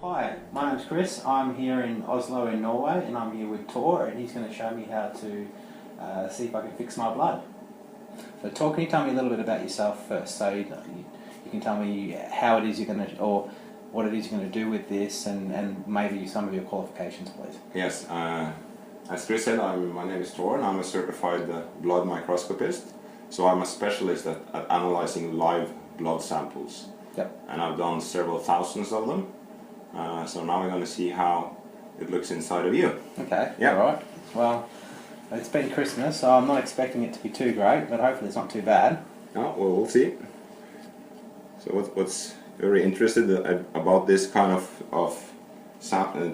Hi, my name's Chris. I'm here in Oslo in Norway and I'm here with Tor and he's going to show me how to see if I can fix my blood. So Tor, can you tell me a little bit about yourself first? So you can tell me how it is you're going to, or what it is you're going to do with this and maybe some of your qualifications, please. Yes, as Chris said, my name is Tor and I'm a certified blood microscopist. So I'm a specialist at analyzing live blood samples. Yep. And I've done several thousands of them. So now we're going to see how it looks inside of you. Okay, Yep. alright. Well, it's been Christmas, so I'm not expecting it to be too great, but hopefully it's not too bad. Oh, well, we'll see. So what's very interesting about this kind of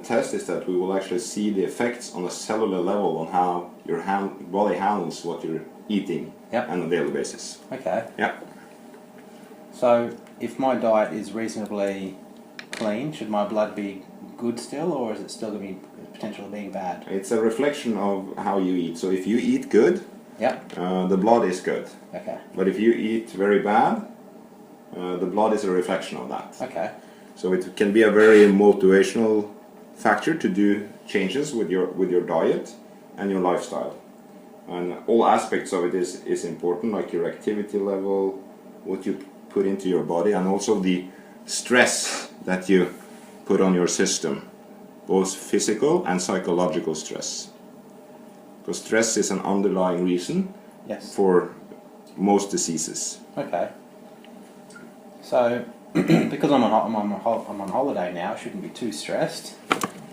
test is that we will actually see the effects on a cellular level on how your body handles what you're eating. Yep. On a daily basis. Okay. Yeah. So, if my diet is reasonably clean, should my blood be good still, or is it still going to be potentially being bad? It's a reflection of how you eat. So if you eat good, Yep. the blood is good. Okay. But if you eat very bad, the blood is a reflection of that. Okay. So it can be a very motivational factor to do changes with your diet and your lifestyle. And all aspects of it is important, like your activity level, what you put into your body, and also the stress that you put on your system, both physical and psychological stress. Because stress is an underlying reason Yes. for most diseases. Okay. So, because I'm on holiday now, I shouldn't be too stressed.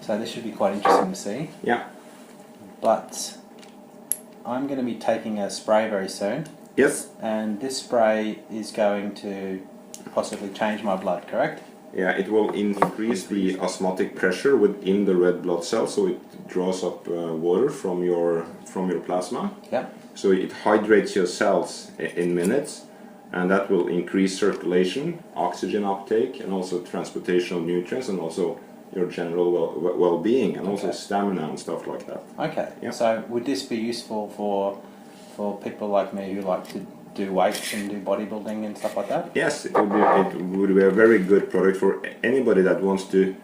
So this should be quite interesting to see. Yeah. But I'm going to be taking a spray very soon, Yes. and this spray is going to possibly change my blood, correct? Yeah, it will increase the osmotic pressure within the red blood cell, so it draws up water from your plasma. Yep. So it hydrates your cells in minutes, and that will increase circulation, oxygen uptake, and also transportation of nutrients, and also your general well-being, and also stamina and stuff like that. Okay. Yeah. So would this be useful for people like me who like to do weights and do bodybuilding and stuff like that? Yes, it would be a very good product for anybody that wants to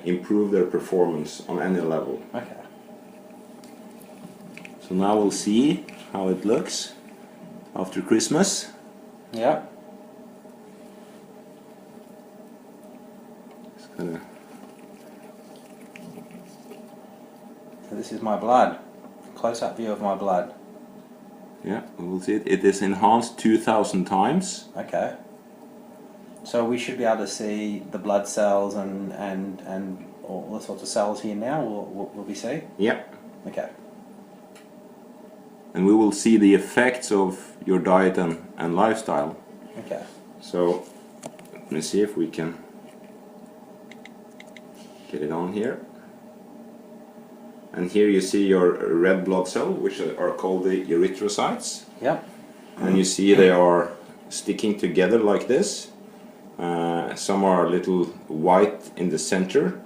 improve their performance on any level. Okay. So now we'll see how it looks after Christmas. Yeah. Just gonna... So this is my blood. Close-up view of my blood. Yeah, we'll see it. It is enhanced 2,000 times. Okay. So we should be able to see the blood cells and all the sorts of cells here now. Will we see? Yeah. Okay. And we will see the effects of your diet and lifestyle. Okay. So let me see if we can get it on here. And here you see your red blood cell, which are called the erythrocytes. Yep. And you see they are sticking together like this. Some are a little white in the center.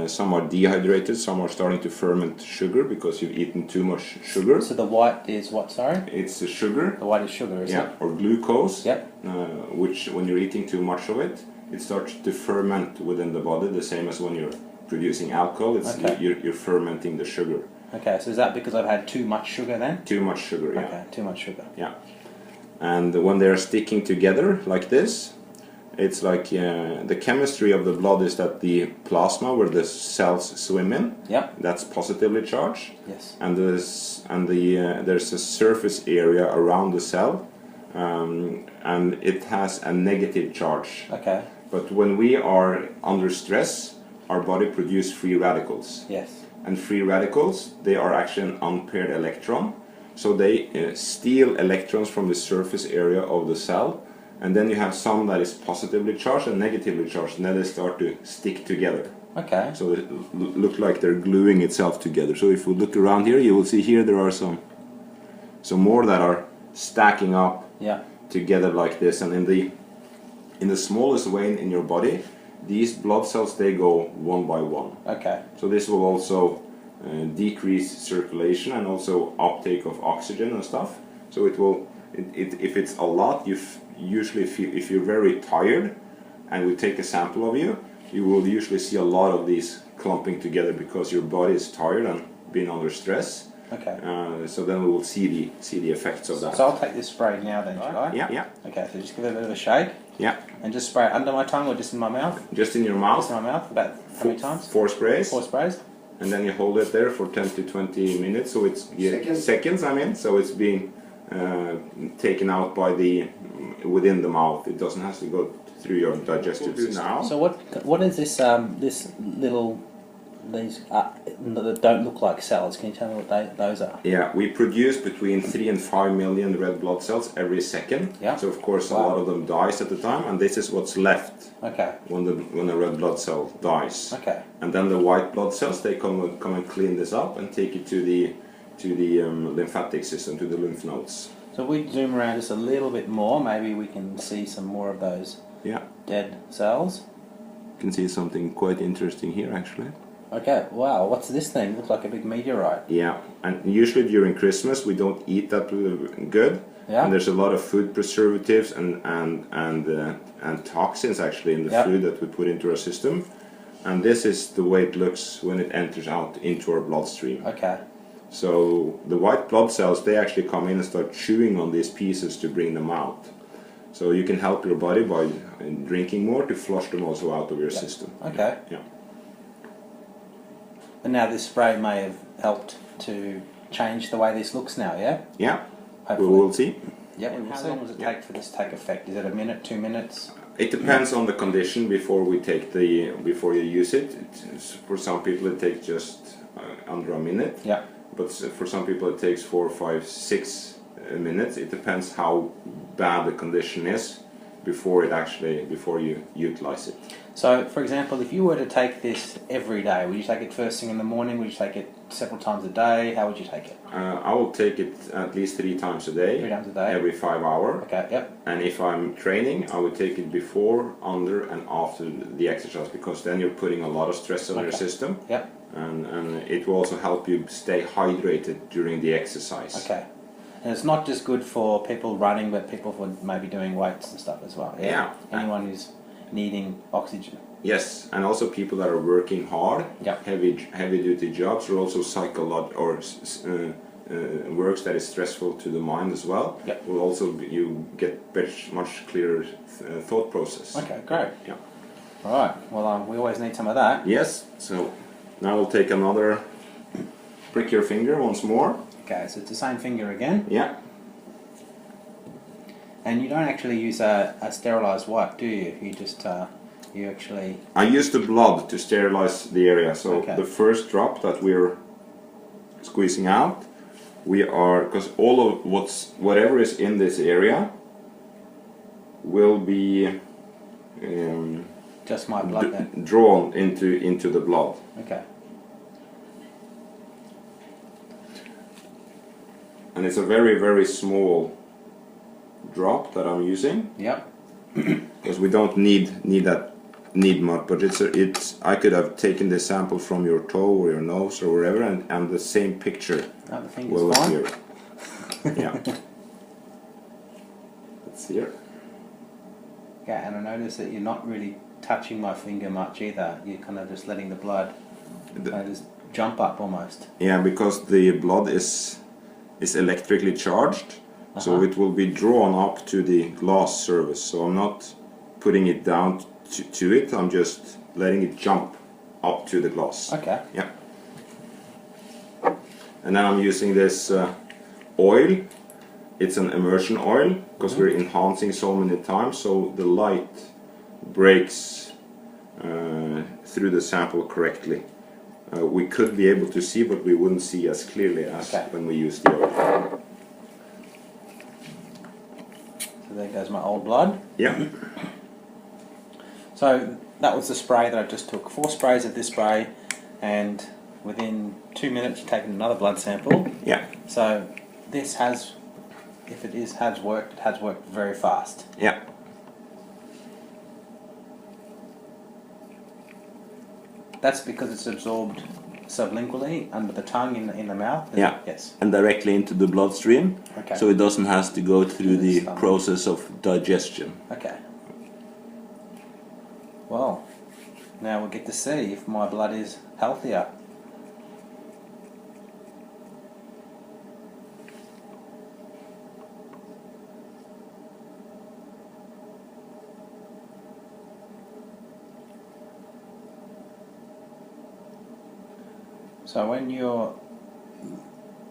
Some are dehydrated, some are starting to ferment sugar because you've eaten too much sugar. So the white is what, sorry? It's the sugar. The white is sugar, is it? Or glucose. Yep. Which, when you're eating too much of it, it starts to ferment within the body, the same as when you're producing alcohol. It's you're fermenting the sugar. Okay, so is that because I've had too much sugar then? Too much sugar, yeah. Okay, too much sugar. Yeah. And when they're sticking together like this, it's like the chemistry of the blood is that the plasma where the cells swim in, Yep. that's positively charged. Yes. And there's a surface area around the cell, and it has a negative charge. Okay. But when we are under stress, our body produces free radicals. Yes. And free radicals, they are actually an unpaired electron. So they steal electrons from the surface area of the cell. And then you have some that is positively charged and negatively charged. And then they start to stick together. Okay. So they look like they're gluing itself together. So if we look around here, you will see here there are some more that are stacking up together like this. And in the smallest vein in your body, these blood cells, they go one by one. Okay. So this will also decrease circulation and also uptake of oxygen and stuff. So it will, if it's a lot, you usually feel, if you're very tired and we take a sample of you, you will usually see a lot of these clumping together because your body is tired and been under stress. Okay. So then we will see the effects of that. So I'll take this spray now then, should I? Yeah, yeah, Okay, so just give it a bit of a shake. yeah. And just spray it under my tongue or just in my mouth? Just in your Just mouth. in my mouth, about how many times? 4 sprays. 4 sprays? And then you hold it there for 10 to 20 minutes, so it's seconds. I mean, so it's being taken out by within the mouth. It doesn't have to go through your digestive system now. So what is this this little these that don't look like cells? Can you tell me what those are? Yeah, we produce between 3 and 5 million red blood cells every second. Yeah. So of course a Wow. lot of them dies at the time, and this is what's left Okay. when the red blood cell dies. Okay. And then the white blood cells, they come and clean this up and take it to the lymphatic system, to the lymph nodes. So if we zoom around just a little bit more, maybe we can see some more of those Yeah, dead cells. you can see something quite interesting here actually. Okay, wow, what's this thing? It looks like a big meteorite. Yeah, and usually during Christmas we don't eat that good. Yeah. And there's a lot of food preservatives and toxins actually in the Yeah. food that we put into our system. And this is the way it looks when it enters out into our bloodstream. Okay. So the white blood cells, they actually come in and start chewing on these pieces to bring them out. So you can help your body by drinking more to flush them also out of your system. Okay. Yeah. And now this spray may have helped to change the way this looks now, yeah? Yeah, we Hopefully. will see. Yeah, we will see. How long does it take for this to take effect? Is it a minute, 2 minutes? It depends on the condition before you use it. For some people it takes just under a minute. Yeah. But for some people it takes 4, 5, 6 minutes. It depends how bad the condition is before you utilize it. So, for example, if you were to take this every day, would you take it first thing in the morning? Would you take it several times a day? How would you take it? I will take it at least 3 times a day. 3 times a day? Every 5 hours. Okay, yep. And if I'm training, I would take it before, under, and after the exercise, because then you're putting a lot of stress on your system. Yep. And it will also help you stay hydrated during the exercise. Okay. And it's not just good for people running, but people for maybe doing weights and stuff as well. Yeah. Anyone who's needing oxygen. Yes, and also people that are working hard, Yep. heavy duty jobs, or also works that is stressful to the mind as well. Yep. Will also you get much clearer thought process. Okay, great. Yeah. All right. Well, we always need some of that. Yes. So now we'll take another. Prick your finger once more. Okay, so it's the same finger again. Yeah. And you don't actually use a sterilized wipe, do you? You just you actually. I use the blood to sterilize the area. So Okay. the first drop that we're squeezing out, because all of whatever is in this area will be Just my blood then. drawn into the blood. Okay. And it's a very, very small drop that I'm using, Yep. because we don't need much, but I could have taken this sample from your toe or your nose or wherever, and the same picture Oh, the finger's will fine. appear. Yeah. It's here. Okay, and I notice that you're not really touching my finger much either. You're kind of just letting the blood kind of just jump up almost. Yeah, because the blood is electrically charged, so it will be drawn up to the glass surface. So I'm not putting it down to it, I'm just letting it jump up to the glass. Okay. Yeah. And then I'm using this oil. It's an immersion oil, because we're enhancing so many times, so the light breaks through the sample correctly. We could be able to see, but we wouldn't see as clearly as when we use the oil. So there goes my old blood. Yeah. So that was the spray that I just took. 4 sprays of this spray, and within 2 minutes you've taken another blood sample. Yeah. So this has, if it has worked, it has worked very fast. Yeah. That's because it's absorbed sublingually under the tongue in the mouth. Yeah. Yes. And directly into the bloodstream, Okay. so it doesn't have to go through the Stomach. process of digestion. Okay. Well, Now we'll get to see if my blood is healthier. So when you're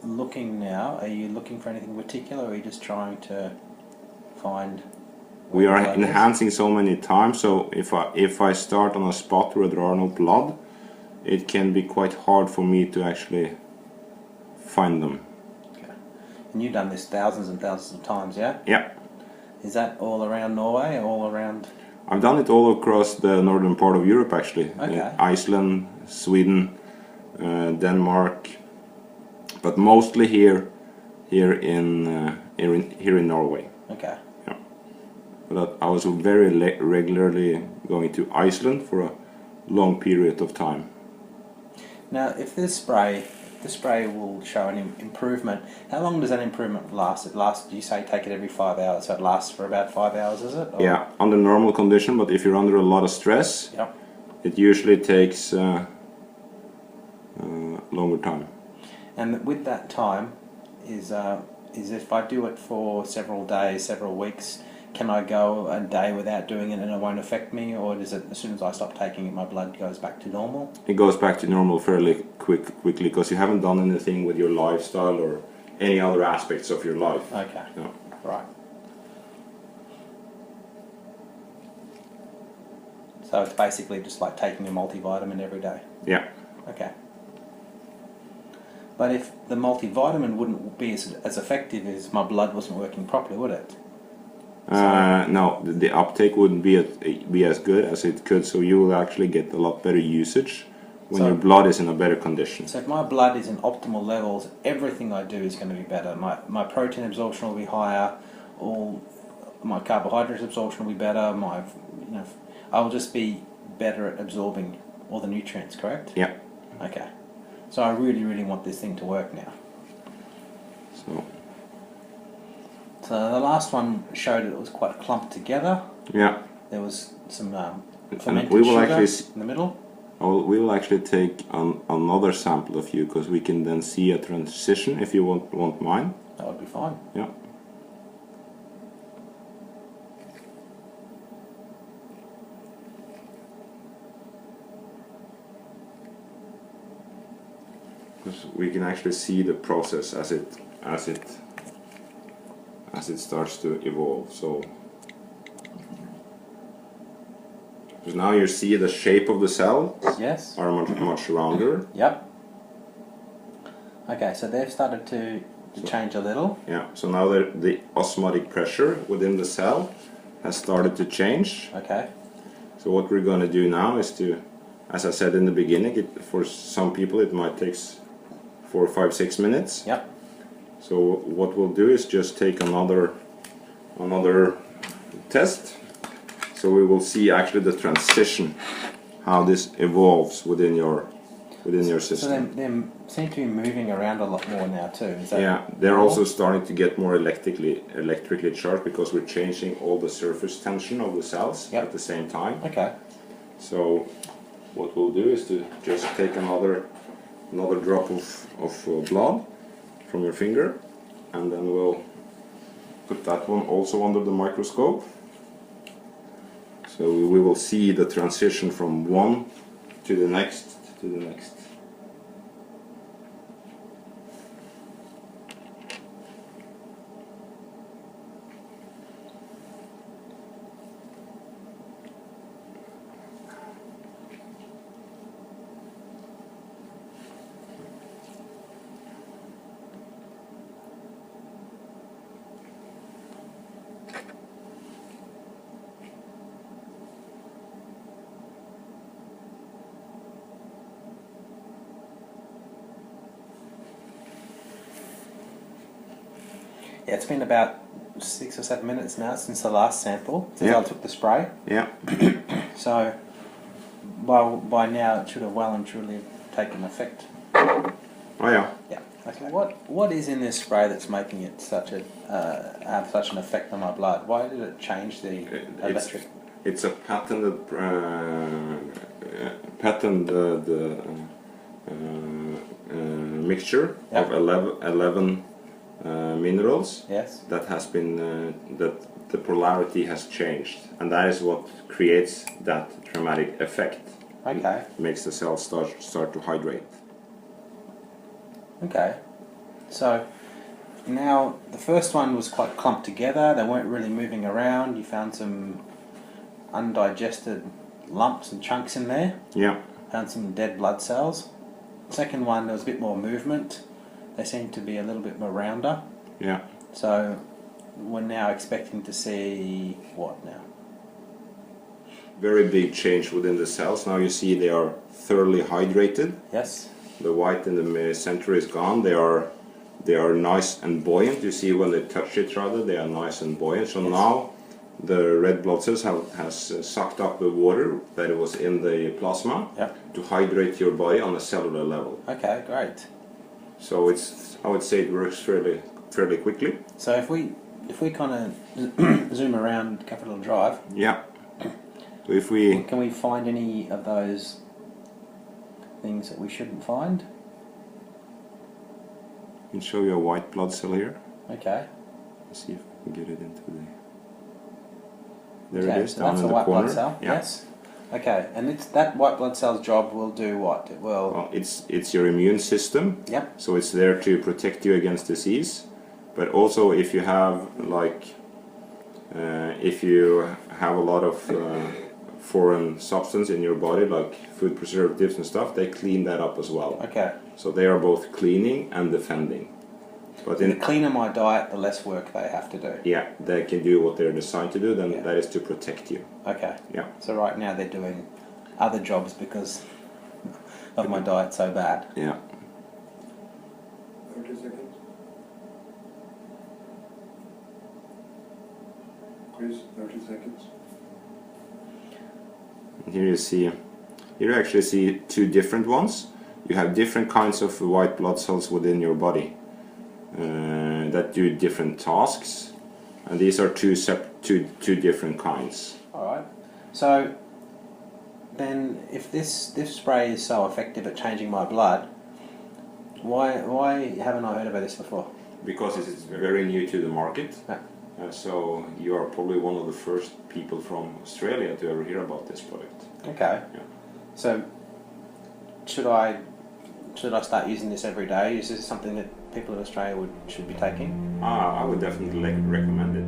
looking now, are you looking for anything particular, or are you just trying to find? We are blood is? enhancing so many times, so if I start on a spot where there are no blood, it can be quite hard for me to actually find them. Okay. And you've done this thousands and thousands of times, yeah? Yeah. Is that all around Norway, all around? I've done it all across the northern part of Europe, actually. Okay. Iceland, Sweden, Denmark, but mostly here in Norway. Okay. Yeah. But I was very regularly going to Iceland for a long period of time. Now, if this spray will show an improvement, how long does that improvement last? It lasts, you say take it every 5 hours, so it lasts for about 5 hours, is it? Or? Yeah, under normal condition, but if you're under a lot of stress, Yep. it usually takes longer time. And with that time, is if I do it for several days, several weeks, can I go a day without doing it and it won't affect me, or does it, as soon as I stop taking it, my blood goes back to normal? It goes back to normal fairly quickly because you haven't done anything with your lifestyle or any other aspects of your life. Okay. No. Right. So it's basically just like taking a multivitamin every day. Yeah. Okay. But if the multivitamin wouldn't be as effective as my blood wasn't working properly, would it? No, the uptake wouldn't be as good as it could, so you will actually get a lot better usage when So- your blood is in a better condition. So if my blood is in optimal levels, everything I do is going to be better. My protein absorption will be higher, all my carbohydrate absorption will be better, I will just be better at absorbing all the nutrients, correct? Yeah. Okay. So I really, really want this thing to work now. So the last one showed it was quite clumped together. Yeah. There was some And fermented we will sugar actually in the middle. we will actually take another sample of you because we can then see a transition if you want mine. That would be fine. Yeah. Because we can actually see the process as it starts to evolve. So because now you see the shape of the cell Yes. are much rounder. Yep. Okay, so they've started to change a little. Yeah. So now the osmotic pressure within the cell has started to change. Okay. So what we're going to do now is to, as I said in the beginning, for some people it might take 4, 5, 6 minutes. Yep. So what we'll do is just take another test. So we will see actually the transition, how this evolves within your So system. they seem to be moving around a lot more now too. Is that Yeah, they're normal? also starting to get more electrically charged because we're changing all the surface tension of the cells Yep. at the same time. Okay. So what we'll do is to just take another drop of blood from your finger, and then we'll put that one also under the microscope. So we will see the transition from one to the next to the next. Yeah, it's been about 6 or 7 minutes now since the last sample, since Yeah. I took the spray. Yeah. So by now it should have well and truly taken effect. Oh yeah. Yeah. Okay. What is in this spray that's making it have such an effect on my blood? Why did it change the electric? It's a patented patent the mixture Yep. of 11 minerals Yes. that has been that the polarity has changed, and that is what creates that dramatic effect. Okay. Makes the cells start to hydrate. Okay. So now the first one was quite clumped together. They weren't really moving around. You found some undigested lumps and chunks in there. Yeah. Found some dead blood cells. Second one, there was a bit more movement. They seemed to be a little bit more rounder. Yeah. So we're now expecting to see what now? Very big change within the cells. Now you see they are thoroughly hydrated. Yes. The white in the center is gone. They are nice and buoyant. You see when they touch each other, they are nice and buoyant. So Yes. now the red blood cells has sucked up the water that was in the plasma Yep. to hydrate your body on a cellular level. Okay, great. So I would say it works fairly quickly. So if we kind of zoom around Capital Drive, Yeah. So if we can we find any of those things that we shouldn't find? can show you a white blood cell here. Okay. Let's see if we can get it into the. There Okay, it is, so down that's in a the white corner. blood cell. Yeah. Yes. Okay, and that white blood cell's job will do what? It will. Well, it's your immune system. Yep. So it's there to protect you against disease, but also if you have if you have a lot of foreign substance in your body, like food preservatives and stuff, they clean that up as well. Okay. So they are both cleaning and defending. But The cleaner my diet, the less work they have to do. yeah, they can do what they're designed to do. Then Yeah. that is to protect you. Okay. Yeah. So right now they're doing other jobs because of my diet so bad. Yeah. 30 seconds. Chris, 30 seconds. And here you see, here you actually see two different ones. You have different kinds of white blood cells within your body that do different tasks, and these are two different kinds. All right. So then, if this spray is so effective at changing my blood, why haven't I heard about this before? Because it is very new to the market. Yeah. So you are probably one of the first people from Australia to ever hear about this product. Okay. Yeah. So should I start using this every day? Is this something that people in Australia should be taking? I would definitely recommend it.